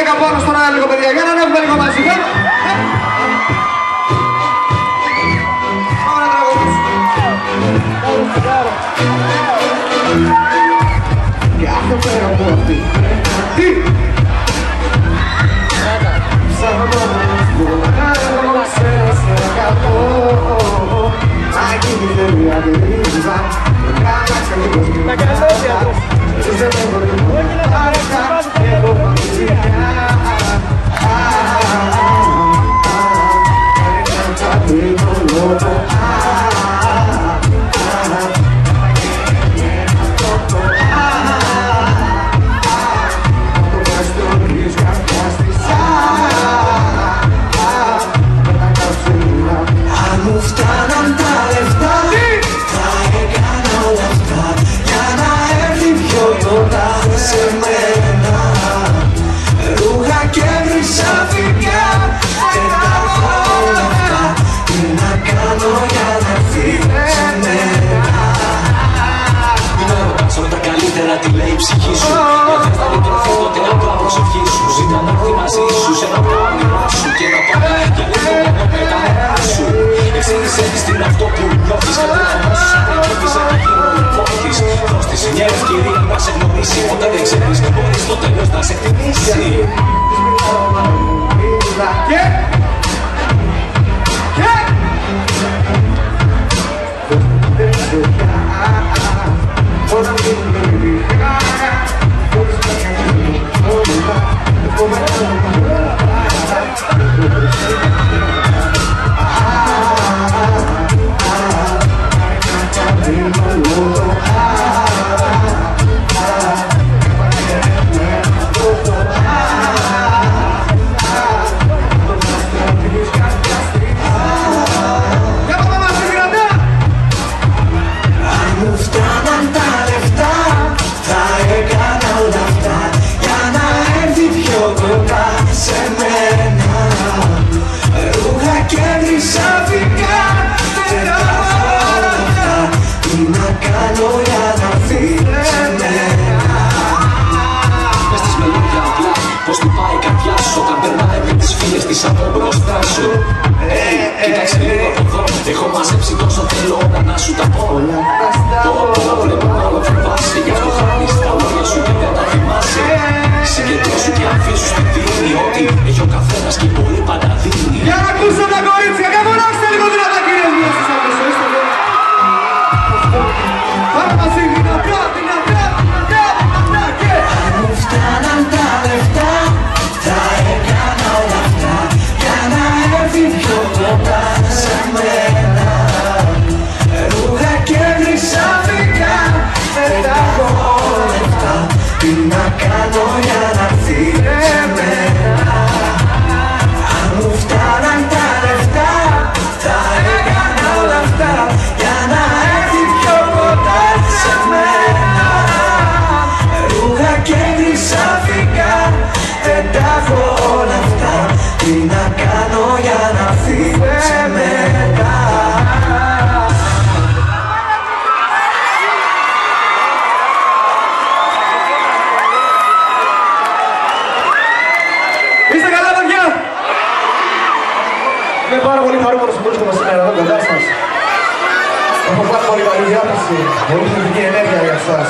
10 πάνω στον άλλο λίγο, παιδιά. Για να ανέβουμε λίγο μαζί. Πάμε να τραγουδήσουμε. Κάθε πέρα από αυτή. Τι! Ψάχνω που να κάνω σε αγαπώ. Αγίνει δεν με αδερίζα. Κάταξε λίγο στην Ελλάδα. Σε δεν μπορεί να αρέκα. Εγώ παντζιά. Τι λέει η ψυχή σου, για θες να λυτρωθεί τότε να το προσευχή σου. Ζήτα να έρθει μαζί σου, σε ένα πράγμα σου και να πάμε για λίγο μόνο με τα νερά σου. Εξήγησέ της την αυτό που νιώθεις και δεν θυμώσεις αν εκκύπτεις αν γίνω υπότης. Δώσ' της μια ευκαιρία να σε γνωρίσει, όταν δεν ξέρεις μπορείς στο τέλος να σε εκτιμήσει. Πώς του πάει η καρδιά σου όταν περνάει με τις φίλες της από μπροστά σου. Κοίταξε λίγο από εδώ, έχω μαζέψει τόσο θέλω όλα να σου τα πω. Τώρα βλέπω να όλο φοβάσαι, γι' αυτό χάνεις τα λόγια σου και δεν τα θυμάσαι. Συγκεντρώσου και αφήσου στη δίνη ό,τι έχει ο καθένας και πολύ πάντα δίνει. Για να ακούσω τα κορίτσια, καβωνάξτε λίγο δυνατά κυρίες μου. Πάμε μαζί, δυνατά, δυνατά, δυνατά, δυνατά και... Αν μου φτάναν τα λεφτά, θα έκανα όλα αυτά για να έρθει πιο κοντά σε μένα. Ρούχα και χρυσαφικά, πετάγω όλα αυτά. Τι να κάνω για να έρθει σε μένα. Αν μου φτάναν τα λεφτά, θα έκανα όλα αυτά για να έρθει πιο κοντά σε μένα. Ρούχα και χρυσαφικά, πετάγω όλα αυτά. Τι να κάνω για να φύγω σε μένα. Είστε καλά, παιδιά! Είμαι πάρα πολύ χαρούμενος που βρίσκομαι σήμερα εδώ κοντά σας. Έχω πάρα πολύ καλή διάθεση, πολύ θετική ενέργεια για εσάς.